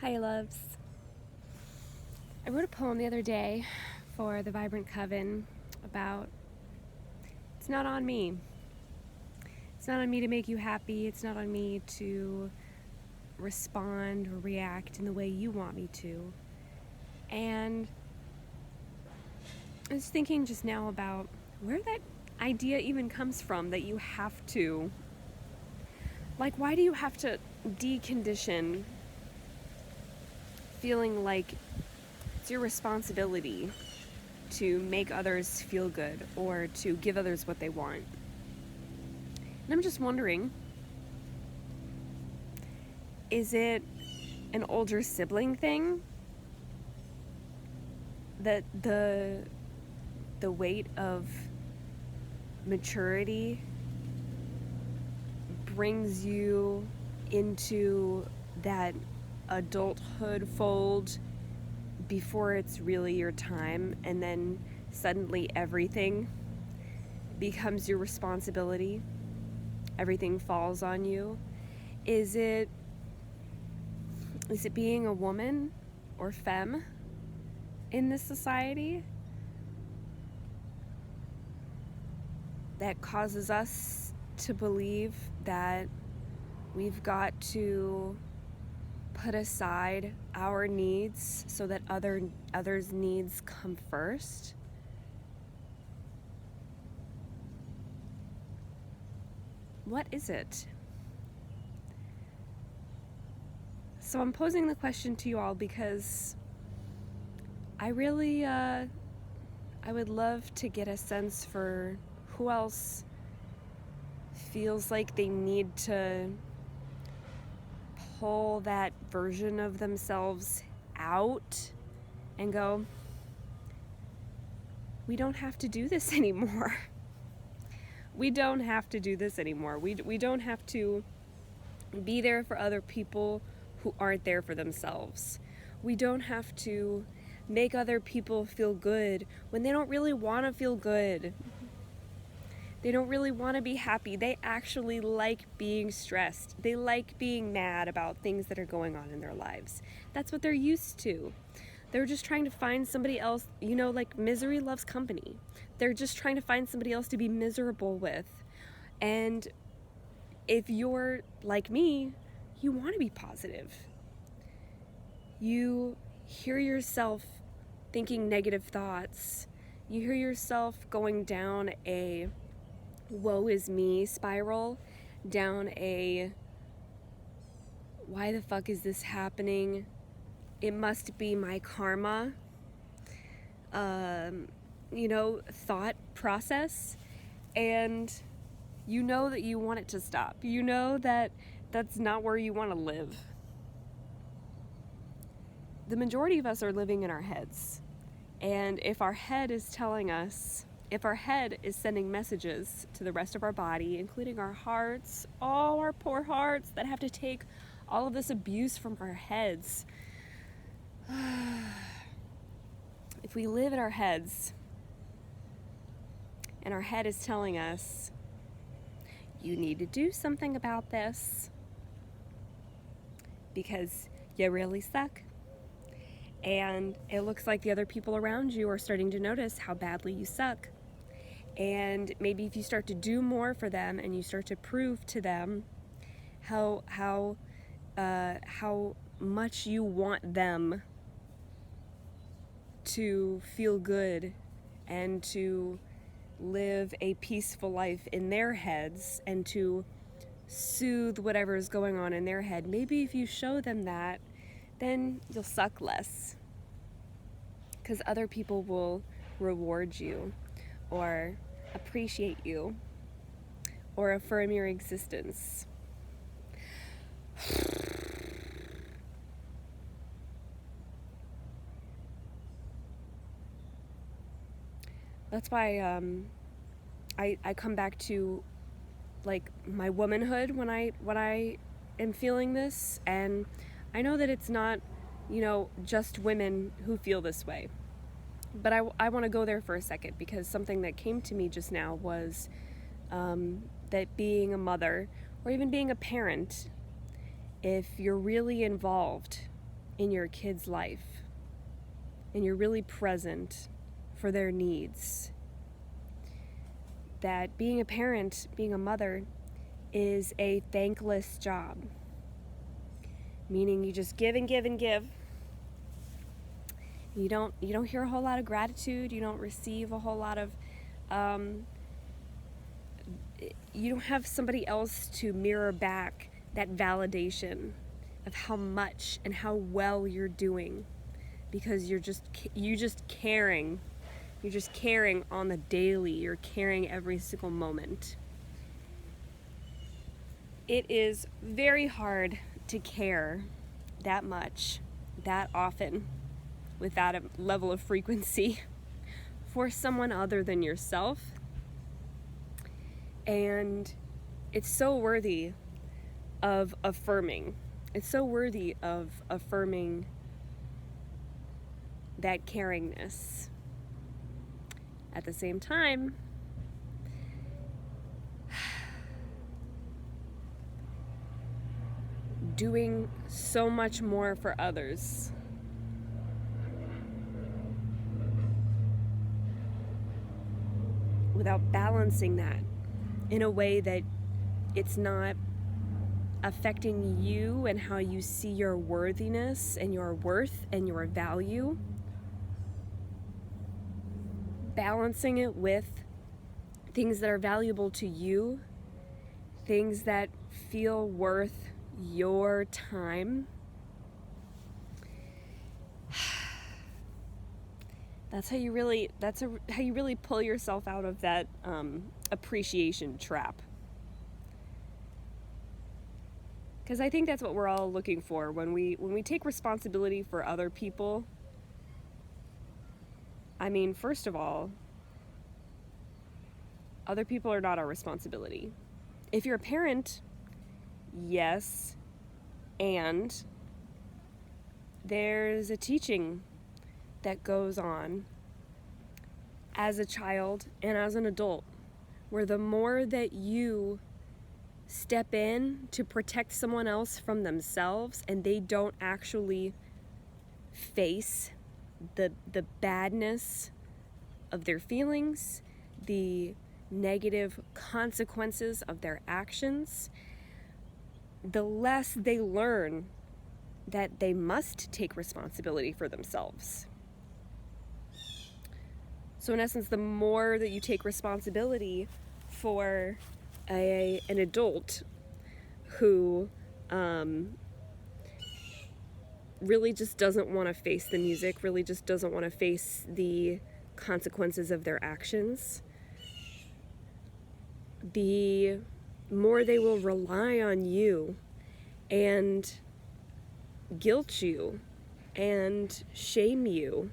Hi, loves. I wrote a poem the other day for the Vibrant Coven about it's not on me. It's not on me to make you happy. It's not on me to respond or react in the way you want me to. And I was thinking just now about where that idea even comes from that you have to. Like, why do you have to decondition feeling like it's your responsibility to make others feel good or to give others what they want? And I'm just wondering, is it an older sibling thing? That the weight of maturity brings you into that adulthood fold before it's really your time, and then suddenly everything becomes your responsibility. Everything falls on you. Is it being a woman or femme in this society that causes us to believe that we've got to put aside our needs so that others' needs come first? What is it? So I'm posing the question to you all because I really, I would love to get a sense for who else feels like they need to pull that version of themselves out and go, we don't have to do this anymore. We don't have to do this anymore. We don't have to be there for other people who aren't there for themselves. We don't have to make other people feel good when they don't really want to feel good. They don't really want to be happy. They actually like being stressed. They like being mad about things that are going on in their lives. That's what they're used to. They're just trying to find somebody else, like misery loves company. They're just trying to find somebody else to be miserable with. And if you're like me, you want to be positive. You hear yourself thinking negative thoughts. You hear yourself going down a woe is me spiral, down a why the fuck is this happening? It must be my karma, thought process. And you know that you want it to stop. You know that that's not where you want to live. The majority of us are living in our heads. And if our head is sending messages to the rest of our body, including our hearts, all our poor hearts that have to take all of this abuse from our heads. If we live in our heads, and our head is telling us, you need to do something about this because you really suck. And it looks like the other people around you are starting to notice how badly you suck. And maybe if you start to do more for them and you start to prove to them how much you want them to feel good and to live a peaceful life in their heads and to soothe whatever is going on in their head, maybe if you show them that, then you'll suck less. Because other people will reward you or appreciate you or affirm your existence. That's why I come back to like my womanhood when I am feeling this, and I know that it's not, just women who feel this way. But I want to go there for a second because something that came to me just now was that being a mother or even being a parent, if you're really involved in your kid's life, and you're really present for their needs. That being a parent, being a mother, is a thankless job. Meaning you just give and give and give. You don't hear a whole lot of gratitude. You don't receive a whole lot of you don't have somebody else to mirror back that validation of how much and how well you're doing, because you're just caring. You're just caring on the daily. You're caring every single moment. It is very hard to care that much, that often, with that level of frequency for someone other than yourself. And it's so worthy of affirming. It's so worthy of affirming that caringness. At the same time, doing so much more for others without balancing that in a way that it's not affecting you and how you see your worthiness and your worth and your value. Balancing it with things that are valuable to you, things that feel worth your time. That's how you really pull yourself out of that appreciation trap. Because I think that's what we're all looking for when we take responsibility for other people. I mean, first of all, other people are not our responsibility. If you're a parent, yes, and there's a teaching that goes on as a child and as an adult, where the more that you step in to protect someone else from themselves and they don't actually face the badness of their feelings, the negative consequences of their actions, the less they learn that they must take responsibility for themselves. So in essence, the more that you take responsibility for an adult who really just doesn't want to face the music, really just doesn't want to face the consequences of their actions, the more they will rely on you and guilt you and shame you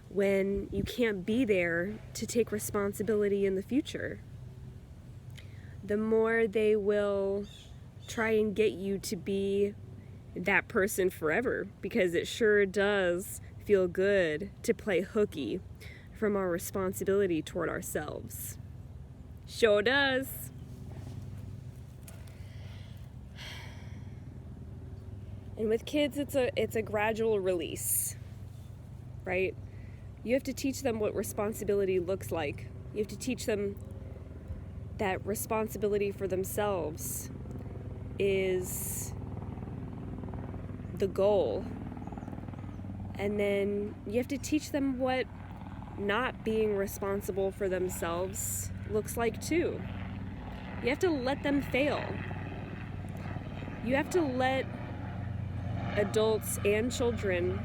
when you can't be there to take responsibility in the future. The more they will try and get you to be that person forever, because it sure does feel good to play hooky from our responsibility toward ourselves. Sure does. And with kids, it's a gradual release, right? You have to teach them what responsibility looks like. You have to teach them that responsibility for themselves is the goal. And then you have to teach them what not being responsible for themselves looks like too. You have to let them fail. You have to let adults and children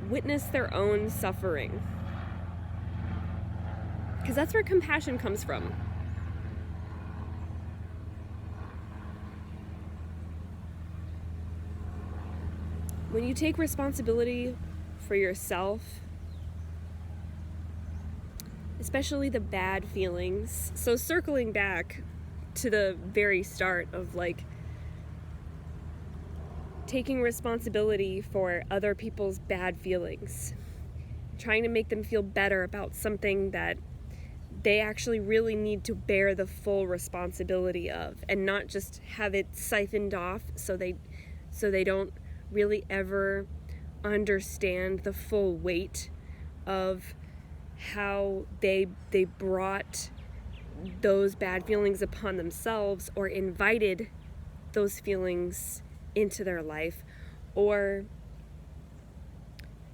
witness their own suffering. Because that's where compassion comes from. When you take responsibility for yourself, especially the bad feelings, so circling back to the very start of taking responsibility for other people's bad feelings, trying to make them feel better about something that they actually really need to bear the full responsibility of, and not just have it siphoned off so they don't really ever understand the full weight of how they brought those bad feelings upon themselves, or invited those feelings into their life, or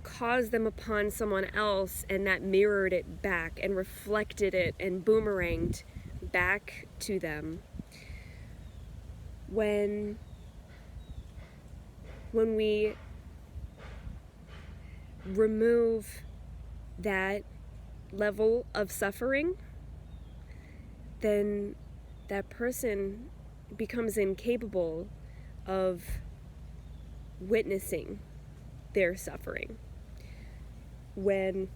caused them upon someone else, and that mirrored it back and reflected it and boomeranged back to them. When we remove that level of suffering, then that person becomes incapable of witnessing their suffering. When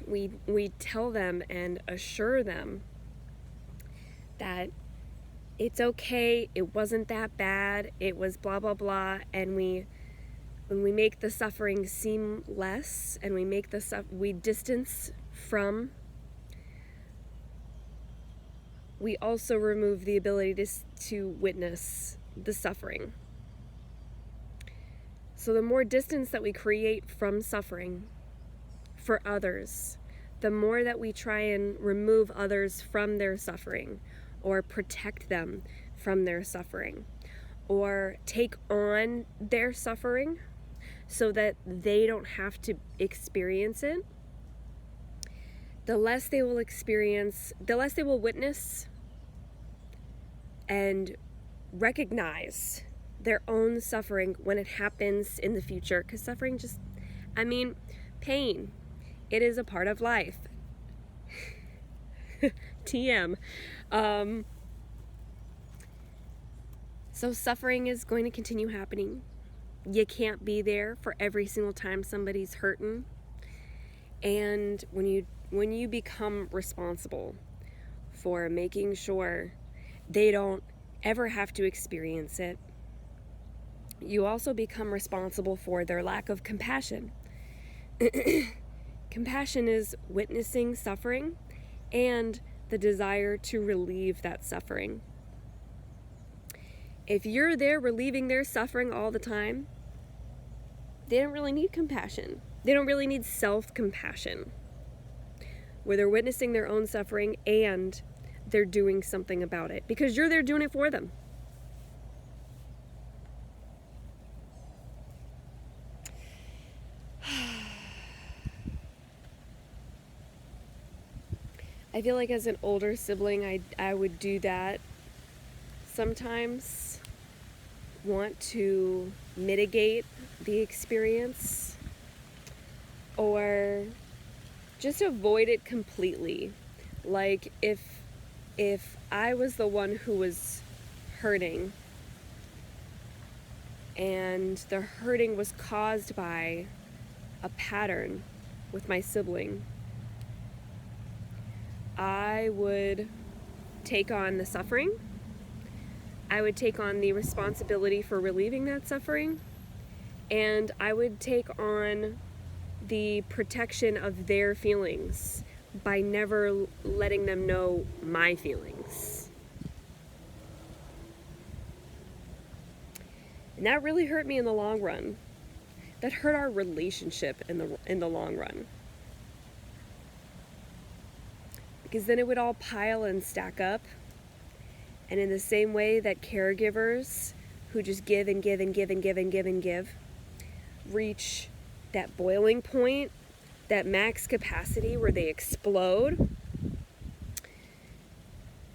we tell them and assure them that it's okay, it wasn't that bad, it was blah blah blah, and when we make the suffering seem less, and we distance from, we also remove the ability to witness the suffering. So the more distance that we create from suffering for others, the more that we try and remove others from their suffering, or protect them from their suffering, or take on their suffering so that they don't have to experience it, the less they will experience, the less they will witness and recognize their own suffering when it happens in the future. Because suffering pain, it is a part of life. TM. So suffering is going to continue happening. You can't be there for every single time somebody's hurting. And when you become responsible for making sure they don't ever have to experience it, you also become responsible for their lack of compassion. Compassion is witnessing suffering and the desire to relieve that suffering. If you're there relieving their suffering all the time, they don't really need compassion. They don't really need self-compassion, where they're witnessing their own suffering and they're doing something about it, because you're there doing it for them. I feel like as an older sibling, I would do that sometimes, want to mitigate the experience or just avoid it completely. Like if I was the one who was hurting and the hurting was caused by a pattern with my sibling, I would take on the suffering. I would take on the responsibility for relieving that suffering, and I would take on the protection of their feelings by never letting them know my feelings. And that really hurt me in the long run. That hurt our relationship in the long run. Because then it would all pile and stack up. And in the same way that caregivers who just give and give and give and give and give and give reach that boiling point, that max capacity where they explode,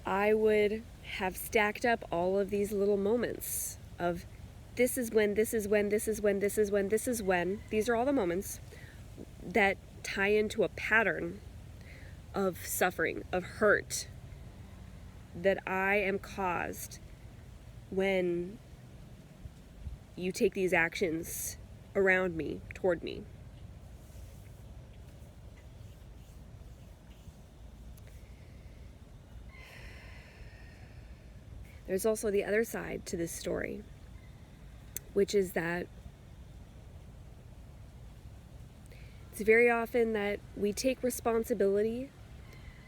I would have stacked up all of these little moments of this is when, this is when, this is when, this is when, this is when. These are all the moments that tie into a pattern of suffering, of hurt, that I am caused when you take these actions around me, toward me. There's also the other side to this story, which is that it's very often that we take responsibility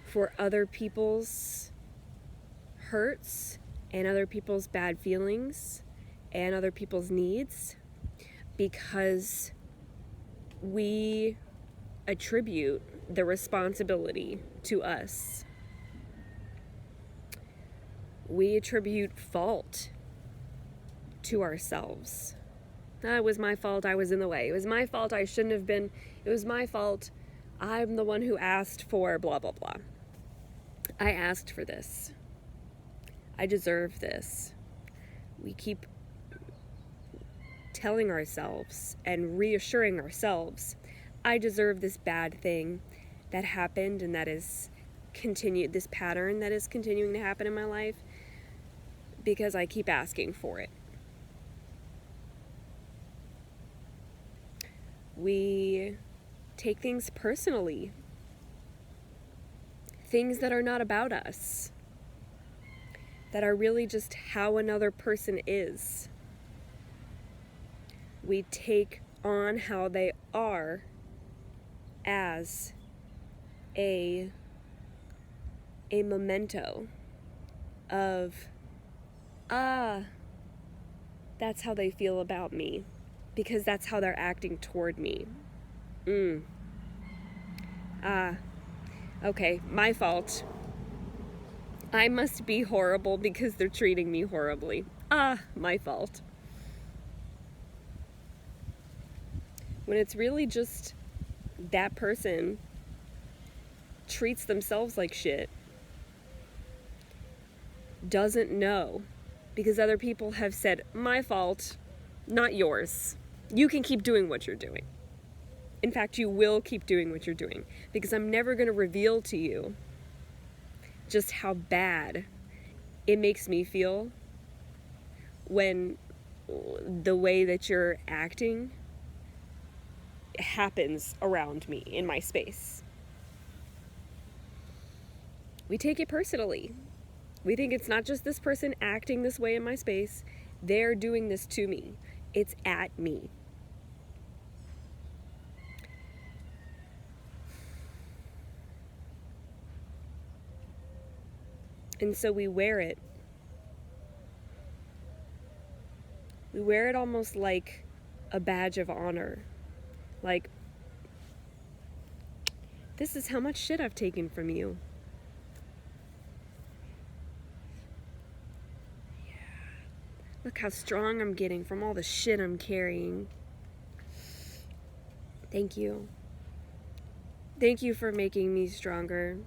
for other people's hurts and other people's bad feelings and other people's needs because we attribute the responsibility to us. We attribute fault to ourselves. It was my fault, I was in the way. It was my fault, I shouldn't have been. It was my fault, I'm the one who asked for blah, blah, blah. I asked for this. I deserve this. We keep telling ourselves and reassuring ourselves, I deserve this bad thing that happened and that is continued, this pattern that is continuing to happen in my life because I keep asking for it. We take things personally. Things that are not about us. That are really just how another person is. We take on how they are as a memento of, that's how they feel about me, because that's how they're acting toward me. Okay, my fault. I must be horrible because they're treating me horribly. My fault. When it's really just that person treats themselves like shit, doesn't know, because other people have said, my fault, not yours. You can keep doing what you're doing. In fact, you will keep doing what you're doing, because I'm never going to reveal to you just how bad it makes me feel when the way that you're acting happens around me in my space. We take it personally. We think it's not just this person acting this way in my space, they're doing this to me. It's at me. And so we wear it. We wear it almost like a badge of honor. Like, this is how much shit I've taken from you. Yeah. Look how strong I'm getting from all the shit I'm carrying. Thank you. Thank you for making me stronger.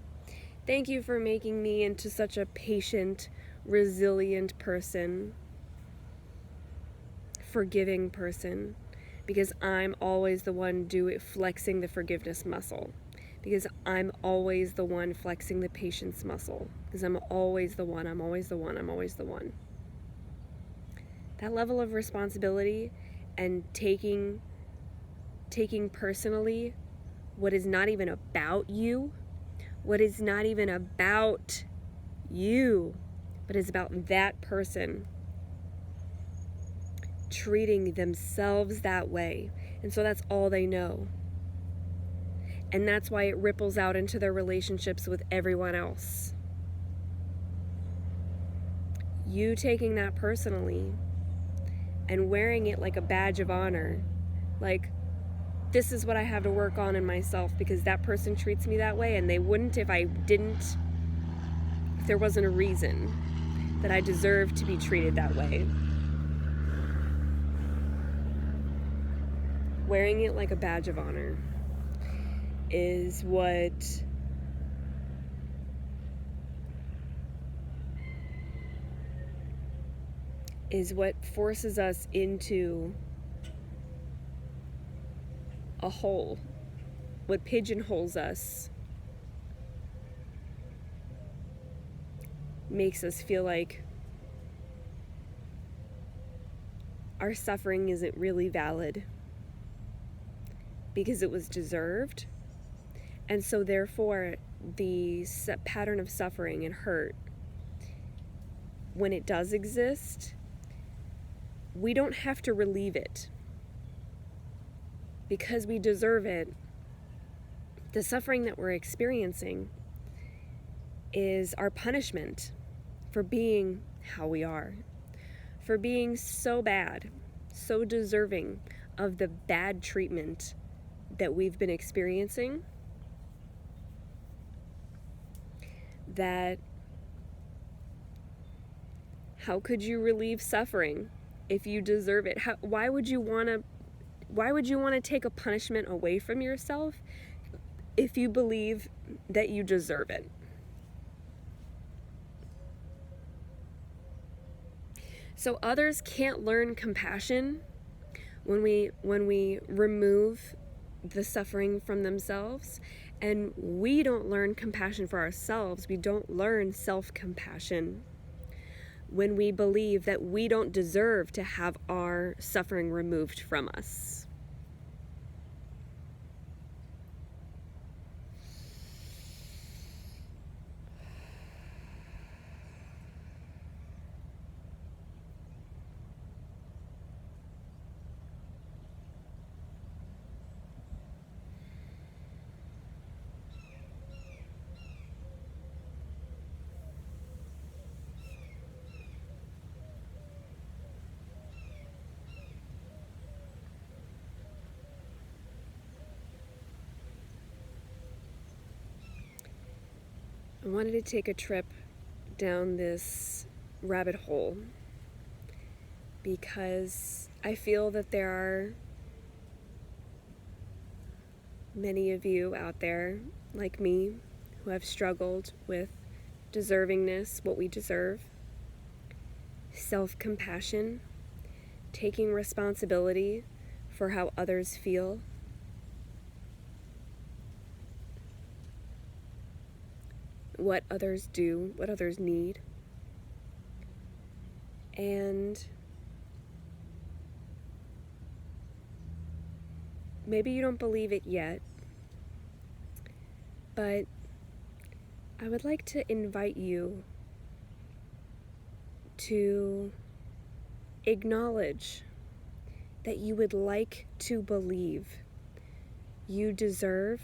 Thank you for making me into such a patient, resilient person. Forgiving person. Because I'm always the one flexing the forgiveness muscle. Because I'm always the one flexing the patience muscle. Because I'm always the one. That level of responsibility and taking personally what is not even about you, but is about that person treating themselves that way. And so that's all they know. And that's why it ripples out into their relationships with everyone else. You taking that personally and wearing it like a badge of honor, like, this is what I have to work on in myself because that person treats me that way, and they wouldn't if there wasn't a reason that I deserve to be treated that way. Wearing it like a badge of honor is what forces us into a hole, what pigeonholes us, makes us feel like our suffering isn't really valid because it was deserved. And so therefore the pattern of suffering and hurt, when it does exist, we don't have to relieve it because we deserve it. The suffering that we're experiencing is our punishment for being how we are, for being so bad, so deserving of the bad treatment that we've been experiencing, that how could you relieve suffering if you deserve it? Why would you want to take a punishment away from yourself if you believe that you deserve it? So others can't learn compassion when we remove the suffering from themselves, and we don't learn compassion for ourselves. We don't learn self-compassion when we believe that we don't deserve to have our suffering removed from us. I wanted to take a trip down this rabbit hole because I feel that there are many of you out there, like me, who have struggled with deservingness, what we deserve, self-compassion, taking responsibility for how others feel, what others do, what others need. And maybe you don't believe it yet, but I would like to invite you to acknowledge that you would like to believe you deserve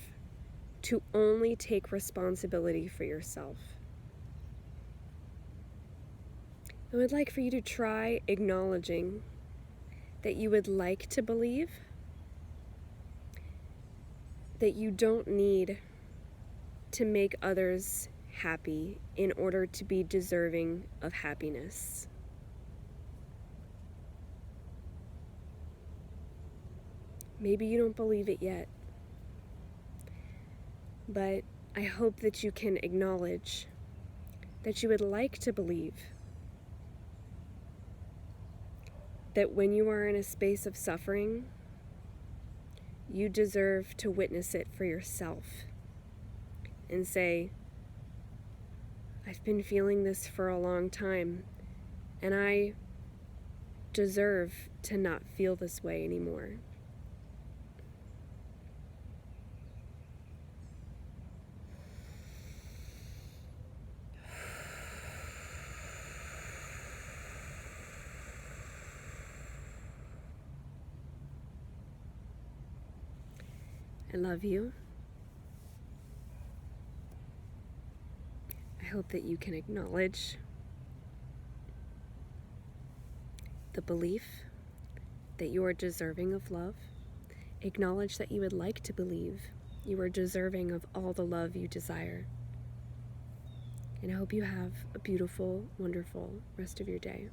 to only take responsibility for yourself. I would like for you to try acknowledging that you would like to believe that you don't need to make others happy in order to be deserving of happiness. Maybe you don't believe it yet, but I hope that you can acknowledge that you would like to believe that when you are in a space of suffering, you deserve to witness it for yourself and say, I've been feeling this for a long time, and I deserve to not feel this way anymore. I love you. I hope that you can acknowledge the belief that you are deserving of love. Acknowledge that you would like to believe you are deserving of all the love you desire. And I hope you have a beautiful, wonderful rest of your day.